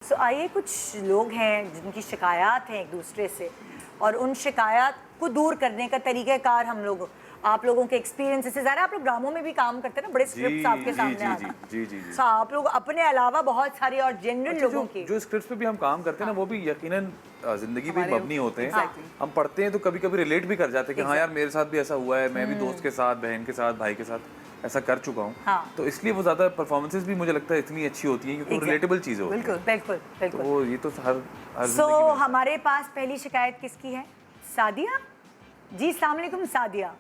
आइए कुछ लोग हैं जिनकी शिकायत हैं एक दूसरे से और उन शिकायत को दूर करने का तरीक़ाकार हम लोग आप लोगों के एक्सपीरियंस से ज़रा आप लोग ड्रामों में भी काम करते हैं ना, बड़े स्क्रिप्ट्स आपके सामने आते हैं। जी। सो आप लोग अपने अलावा बहुत सारे और जेन्युइन लोगों की जो स्क्रिप्ट्स पे भी हम काम करते हैं ना, वो भी यकीनन जिंदगी भी मबनी होते हैं। Exactly. हम पढ़ते हैं तो कभी कभी रिलेट भी कर जाते हैं कि हाँ यार मेरे साथ भी ऐसा हुआ है, मैं भी दोस्त के साथ, बहन के साथ, भाई के साथ ऐसा कर चुका हूँ। हाँ। तो इसलिए वो ज़्यादा परफॉर्मेंसेज भी मुझे लगता है इतनी अच्छी होती हैं क्योंकि वो रिलेटेबल चीज़ें होती हैं। बिल्कुल बिल्कुल बिल्कुल। तो ये तो हर सो जिंदगी में हमारे पास पहली शिकायत किसकी है? सादिया जी। अस्सलाम वालेकुम सादिया।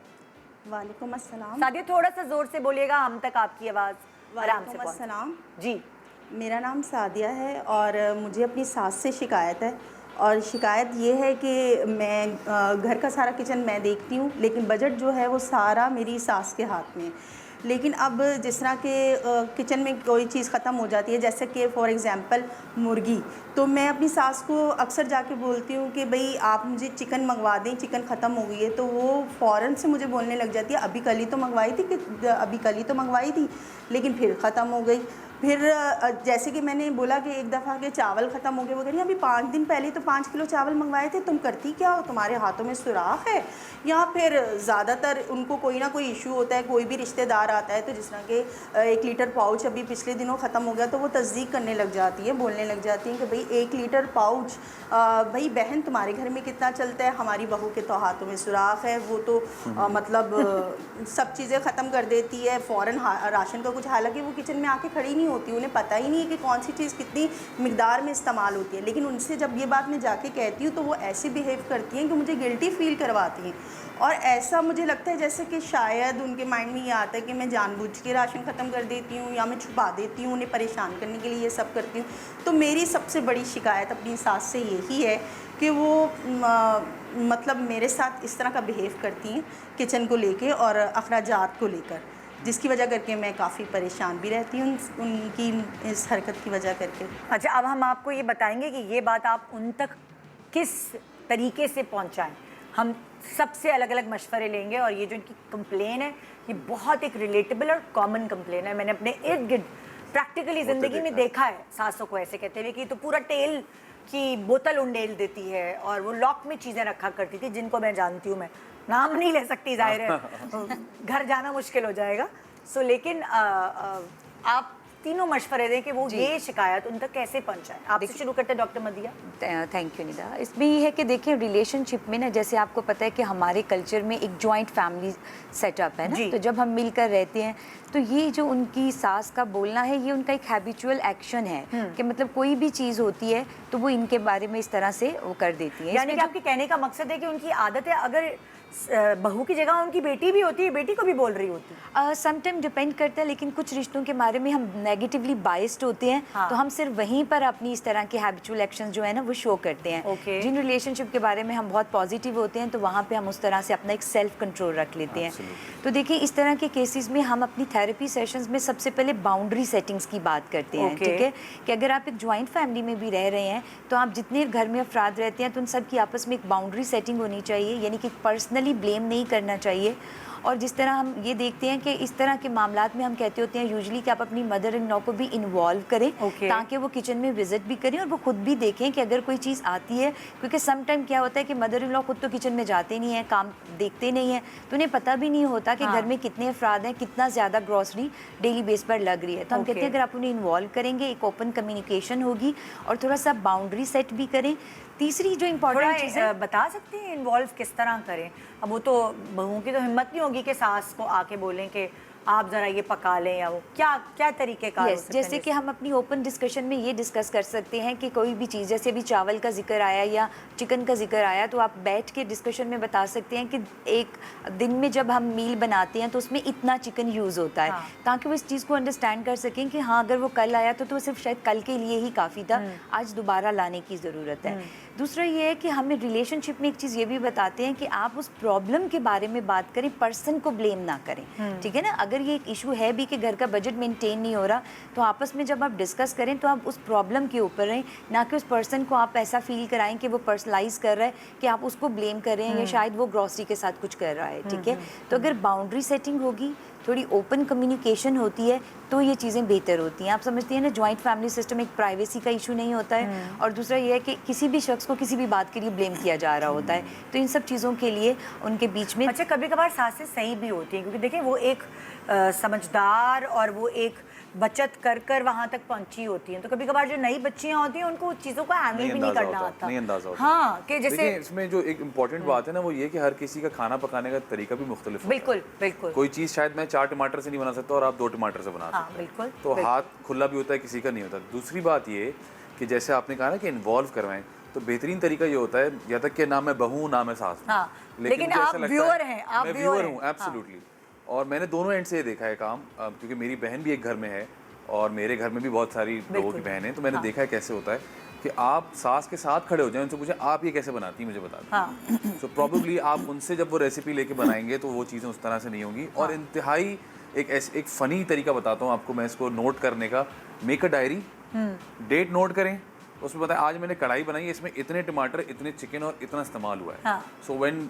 वालेकुम अस्सलाम। सादिया थोड़ा सा जोर से बोलिएगा, हम तक आपकी आवाज़ आराम से वालेकुम अस्सलाम। जी। मेरा नाम सादिया है और मुझे अपनी सास से शिकायत है। और शिकायत ये है कि मैं घर का सारा किचन मैं देखती हूँ, लेकिन बजट जो है वो सारा मेरी सास के हाथ में है। लेकिन अब जिस तरह के किचन में कोई चीज़ ख़त्म हो जाती है, जैसे कि फ़ॉर एग्ज़ाम्पल मुर्गी, तो मैं अपनी सास को अक्सर जाके बोलती हूँ कि भाई आप मुझे चिकन मंगवा दें, चिकन ख़त्म हो गई है। तो वो फ़ौरन से मुझे बोलने लग जाती है अभी कल ही तो मंगवाई थी लेकिन फिर ख़त्म हो गई। फिर जैसे कि मैंने बोला कि एक दफ़ा के चावल ख़त्म हो गए, वो कह रही अभी 5 दिन पहले तो 5 किलो चावल मंगवाए थे, तुम करती क्या हो, तुम्हारे हाथों में सुराख है? या फिर ज़्यादातर उनको कोई ना कोई इशू होता है, कोई भी रिश्तेदार आता है तो जिस तरह के 1 लीटर पाउच अभी पिछले दिनों ख़त्म हो गया, तो वो तस्दीक करने लग जाती है, बोलने लग जाती हैं कि भाई 1 लीटर पाउच भाई बहन तुम्हारे घर में कितना चलता है, हमारी बहू के तो हाथों में सुराख है, वो तो मतलब सब चीज़ें ख़त्म कर देती है फ़ौरन राशन का कुछ। हालांकि वो किचन में आके खड़ी नहीं होती, उन्हें पता ही नहीं है कि कौन सी चीज़ कितनी मिकदार में इस्तेमाल होती है। लेकिन उनसे जब ये बात मैं जाके कहती हूँ तो वो ऐसे बिहेव करती हैं कि मुझे गिल्टी फ़ील करवाती हैं। और ऐसा मुझे लगता है जैसे कि शायद उनके माइंड में ये आता है कि मैं जानबूझ के राशन ख़त्म कर देती हूँ या मैं छुपा देती हूँ, उन्हें परेशान करने के लिए ये सब करती हूँ। तो मेरी सबसे बड़ी शिकायत अपनी सास से यही है कि वो मतलब मेरे साथ इस तरह का बिहेव करती हैं किचन को लेके और अखराजात को लेकर, जिसकी वजह करके मैं काफ़ी परेशान भी रहती हूँ उनकी इस हरकत की वजह करके। अच्छा, अब हम आपको ये बताएंगे कि ये बात आप उन तक किस तरीके से पहुंचाएं। हम सबसे अलग अलग मशवरे लेंगे और ये जो इनकी कंप्लेन है ये बहुत एक रिलेटेबल और कॉमन कंप्लेन है। मैंने अपने इर्द गिर्द प्रैक्टिकली ज़िंदगी में देखा है सासों को ऐसे कहते हुए कि तो पूरा तेल की बोतल उंडेल देती है और वो लॉक में चीज़ें रखा करती थी, जिनको मैं जानती हूँ। मैं नाम नहीं ले सकती, जाहिर है घर जाना मुश्किल हो जाएगा। सो लेकिन आप तीनों मशवरे दें कि वो ये शिकायत उन तक कैसे पहुंचाएं। आपसे शुरू करते हैं डॉक्टर मदिया। Thank you Nida. इसमें ये है कि देखिए रिलेशनशिप में ना, जैसे आपको पता है कि हमारे कल्चर में एक जॉइंट फैमिली सेटअप है ना, तो जब हम मिलकर रहते हैं तो ये जो उनकी सास का बोलना है ये उनका एक हैबिचुअल एक्शन है कि मतलब कोई भी चीज़ होती है तो वो इनके बारे में इस तरह से वो कर देती है। यानी कि आपके कहने का मकसद है कि उनकी आदत है, अगर बहू की जगह उनकी बेटी भी होती है, बेटी को भी बोल रही होती है। समटाइम डिपेंड करता है, लेकिन कुछ रिश्तों के बारे में हम नेगेटिवली बाइस्ड होते हैं। तो हम सिर्फ वहीं पर अपनी इस तरह के हैबिचुअल एक्शंस जो है ना वो शो करते हैं। जिन रिलेशनशिप के बारे में हम बहुत पॉजिटिव होते हैं तो वहाँ पे हम उस तरह से अपना एक सेल्फ कंट्रोल रख लेते हैं। तो देखिए इस तरह के केसेस में हम अपनी थेरेपी सेशंस में सबसे पहले बाउंड्री सेटिंग्स की बात करते हैं। ठीक है कि अगर आप एक ज्वाइंट फैमिली में भी रह रहे हैं तो आप जितने घर में अफराद रहते हैं तो उन सब की आपस में एक बाउंड्री सेटिंग होनी चाहिए, यानी कि पर्सनली ब्लेम नहीं करना चाहिए। और जिस तरह हम ये देखते हैं कि इस तरह के मामलात में हम कहते होते हैं यूजुअली कि आप अपनी मदर इन लॉ को भी इन्वॉल्व करें ताकि वो किचन में विजिट भी करें और वो खुद भी देखें कि अगर कोई चीज़ आती है, क्योंकि सम टाइम क्या होता है कि मदर इन लॉ खुद तो किचन में जाते नहीं हैं, काम देखते नहीं हैं, तो उन्हें पता भी नहीं होता कि घर में कितने अफराद हैं, कितना ज़्यादा ग्रॉसरी डेली बेस पर लग रही है। तो हम कहते हैं अगर आप उन्हें इन्वॉल्व करेंगे, एक ओपन कम्युनिकेशन होगी और थोड़ा सा बाउंड्री सेट भी करें। तीसरी जो इम्पोर्टेंट चीज़ है, बता सकते हैं इन्वॉल्व किस तरह करें? अब वो तो बहू की तो हिम्मत नहीं होगी कि सास को आके बोलें कि आप ज़रा ये पका लें, या वो क्या तरीके का जैसे कि हम अपनी ओपन डिस्कशन में ये डिस्कस कर सकते हैं कि कोई भी चीज़, जैसे अभी चावल का जिक्र आया या चिकन का जिक्र आया, तो आप बैठ के डिस्कशन में बता सकते हैं कि एक दिन में जब हम मील बनाते हैं तो उसमें इतना चिकन यूज़ होता है, ताकि वो इस चीज़ को अंडरस्टैंड कर सकें कि हाँ अगर वो कल आया तो सिर्फ शायद कल के लिए ही काफ़ी था, आज दोबारा लाने की ज़रूरत है। दूसरा ये है कि हमें रिलेशनशिप में एक चीज़ ये भी बताते हैं कि आप उस प्रॉब्लम के बारे में बात करें, पर्सन को ब्लेम ना करें। ठीक है ना, अगर अगर ये एक इशू है भी कि घर का बजट मेंटेन नहीं हो रहा, तो आपस में जब आप डिस्कस करें तो आप उस प्रॉब्लम के ऊपर रहें, ना कि उस पर्सन को आप ऐसा फील कराएं कि वो पर्सनलाइज कर रहा है, कि आप उसको ब्लेम कर रहे हैं या शायद वो ग्रॉसरी के साथ कुछ कर रहा है, ठीक है। तो अगर बाउंड्री सेटिंग होगी, थोड़ी ओपन कम्युनिकेशन होती है, तो ये चीज़ें बेहतर होती हैं। आप समझती हैं ना, जॉइंट फैमिली सिस्टम एक प्राइवेसी का इशू नहीं होता है, और दूसरा ये है कि किसी भी शख्स को किसी भी बात के लिए ब्लेम किया जा रहा होता है, तो इन सब चीज़ों के लिए उनके बीच में अच्छा, कभी कभार सासें सही भी होती हैं, क्योंकि देखिए वो एक समझदार और वो एक बचत कर कर वहाँ तक पहुँची होती हैं, तो कभी कभार जो नई बच्चियाँ होती हैं उनको चीज़ों को हैंडल भी नहीं करना आता। नहीं अंदाजा होता। हाँ, कि जैसे देखिए इसमें जो एक इम्पॉर्टेंट बात है ना, वो ये कि हर किसी का खाना पकाने का तरीका भी मुख्तलिफ होता है। बिल्कुल बिल्कुल। कोई चीज़ शायद मैं 4 टमाटर से नहीं बना सकता और आप 2 टमाटर से बना सकते हैं। बिल्कुल, तो हाथ खुला भी होता है, किसी का नहीं होता। दूसरी बात ये कि जैसे आपने कहा ना कि इन्वॉल्व करवाएं, तो बेहतरीन तरीका ये होता है, या तक कि ना मैं बहू ना मैं सास हूं। हाँ, लेकिन मुझे आप ऐसा लगता है- व्यूअर हैं, आप मैं व्यूअर व्यूअर हैं। हूँ, एब्सोल्युटली। और मैंने दोनों एंड से ये देखा है काम, क्योंकि मेरी बहन भी एक घर में है और मेरे घर में भी बहुत सारी लोगों की बहन है, तो मैंने देखा है कैसे होता है कि आप सास के साथ खड़े हो जाएं, उनसे पूछें आप ये कैसे बनाती हैं, मुझे बता दें। सो प्रॉब्ली आप उनसे जब वो रेसिपी लेके बनाएंगे तो वो चीज़ें उस तरह से नहीं होंगी। और इंतहाई एक फ़नी तरीका बताता हूँ आपको मैं इसको नोट करने का। Make a diary, date note करें, उसमें बताएं आज मैंने कढ़ाई बनाई है, इसमें इतने टमाटर, इतने चिकन और इतना इस्तेमाल हुआ है। सो व्हेन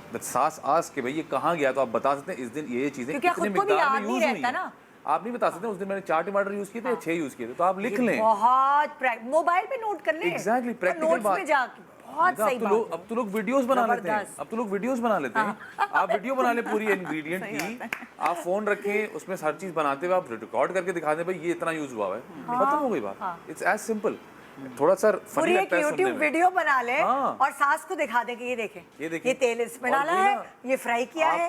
द सास आस्क कि भाई ये कहाँ गया, तो आप बता सकते हैं इस दिन ये चीज़ें क्योंकि इतने खुद को भी मिकदार याद में नहीं यूज़ हुई रहता हैं। ना। आप नहीं बता सकते उस दिन मैंने 4 टमाटर यूज़ किए थे या 6 यूज़ किए थे, तो आप लिख लें। बहुत मोबाइल पे नोट कर लें। Exactly, practical नोट्स बात। में जाके बहुत सही बात है। अब तो लोग वीडियोस बना लेते हैं। जबरदस्त। अब तो लोग वीडियोस बना लेते हैं। आप वीडियो बना ले पूरी इंग्रेडिएंट की, आप फोन रखें, उसमें हर चीज बनाते हुए आप रिकॉर्ड करके दिखा दें, भाई ये इतना यूज हुआ है, खत्म हो गई बात। It's as simple. थोड़ा सा फनी पूरी एक लगता है सुनने यूट्यूब में। वीडियो बना ले हाँ। और सास को दिखा दे कि ये देखें, ये देखें। ये तेल इसमें और डाला वही है, ना, ये फ्राई किया है।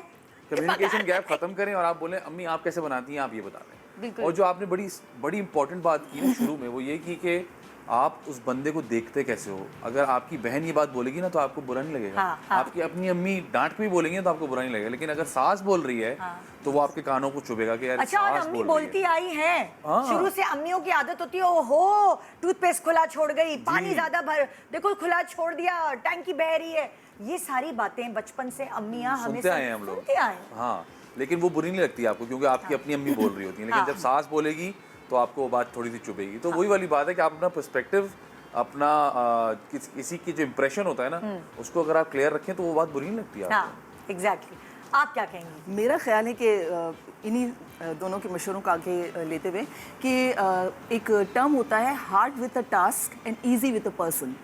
कम्युनिकेशन गैप खत्म करें और आप बोलें अम्मी आप कैसे बनाती हैं, आप ये बता दें। और जो आपने बड़ी इंपॉर्टेंट बात की ना शुरू में, वो ये की कि आप उस बंदे को देखते कैसे हो। अगर आपकी बहन ये बात बोलेगी ना तो आपको बुरा नहीं लगेगा। हाँ। आपकी अपनी अम्मी डांट के भी बोलेंगे तो आपको बुरा नहीं लगेगा, लेकिन अगर सास बोल रही है तो वो आपके कानों को चुभेगा कि यार अच्छा, और सास अम्मी बोल रही बोलती आई है, हाँ। शुरू से अम्मियों की आदत होती है, ओहो टूथपेस्ट खुला छोड़ गई, पानी ज्यादा भर, देखो खुला छोड़ दिया, टैंकी बह रही है। ये सारी बातें बचपन से अम्मियां हमें सुनते आए हैं हम लोग। सुनते आए। हाँ, लेकिन वो बुरी नहीं लगती आपको क्योंकि आपकी अपनी अम्मी बोल रही होती है। लेकिन जब सास बोलेगी तो आपको वो बात थोड़ी सी चुभेगी। तो वही वाली बात है कि आप अपना पर्सपेक्टिव, अपना किसी की जो इम्प्रेशन होता है ना, उसको अगर आप क्लियर रखें तो वो बात बुरी नहीं लगती आपको। हाँ, एग्जैक्टली। आप क्या कहेंगी? मेरा ख्याल है कि इन्हीं दोनों के मशवरों को आगे लेते हुए कि एक टर्म होता है hard with a task and easy with a person.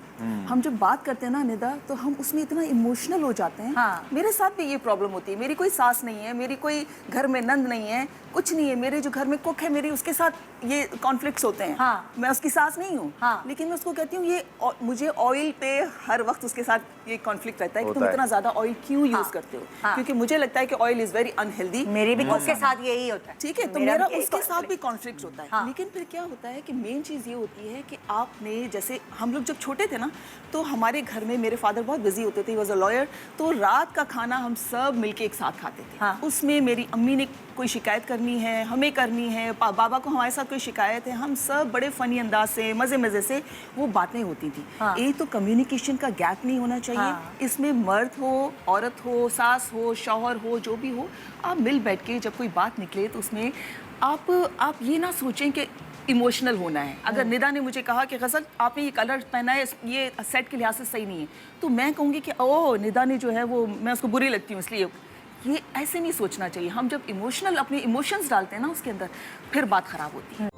हम जब बात करते हैं ना निदा, तो हम उसमें इतना इमोशनल हो जाते हैं। हाँ। मेरे साथ भी ये प्रॉब्लम होती है। मेरी कोई सास नहीं है, मेरी कोई घर में नंद नहीं है, कुछ नहीं है। मेरे जो घर में कुक है, मेरी उसके साथ ये कॉन्फ्लिक्ट्स होते हैं। हाँ। मैं उसकी सास नहीं हूँ। हाँ। लेकिन मैं उसको कहती हूँ ये मुझे ऑयल पे हर वक्त उसके साथ ये कॉन्फ्लिक्ट रहता है कि तुम होता है। इतना ज़्यादा ऑयल क्यों यूज़ करते हो। हाँ। क्योंकि मुझे लगता है कि ऑयल इज़ वेरी अनहेल्दी। मेरी भी कुछ के साथ यही होता है। ठीक है, तो मेरा मेरा भी यही उसके साथ भी conflict। कॉन्फ्लिक्ट होता है। हाँ। लेकिन फिर क्या होता है कि मेन चीज़ ये होती है कि आपने, जैसे हम लोग जब छोटे थे ना, तो हमारे घर में मेरे फादर बहुत बिजी होते थे, वॉज अ लॉयर। तो रात का खाना हम सब मिलके एक साथ खाते थे। हाँ। उसमें मेरी अम्मी ने कोई शिकायत करनी है, हमें करनी है, बाबा को हमारे साथ कोई शिकायत है, हम सब बड़े फ़नी अंदाज से, मज़े से वो बातें होती थी। हाँ। एक तो कम्युनिकेशन का गैप नहीं होना चाहिए। हाँ। इसमें मर्द हो, औरत हो, सास हो, शौहर हो, जो भी हो, आप मिल बैठ के जब कोई बात निकले तो उसमें आप ये ना सोचें कि इमोशनल होना है। अगर निदा ने मुझे कहा कि गज़ल आपने ये कलर पहना है, ये सेट के लिहाज से सही नहीं है, तो मैं कहूँगी कि ओह निदा ने जो है वो, मैं उसको बुरी लगती हूँ इसलिए। ये ऐसे नहीं सोचना चाहिए। हम जब इमोशनल अपने इमोशंस डालते हैं ना उसके अंदर, फिर बात ख़राब होती है।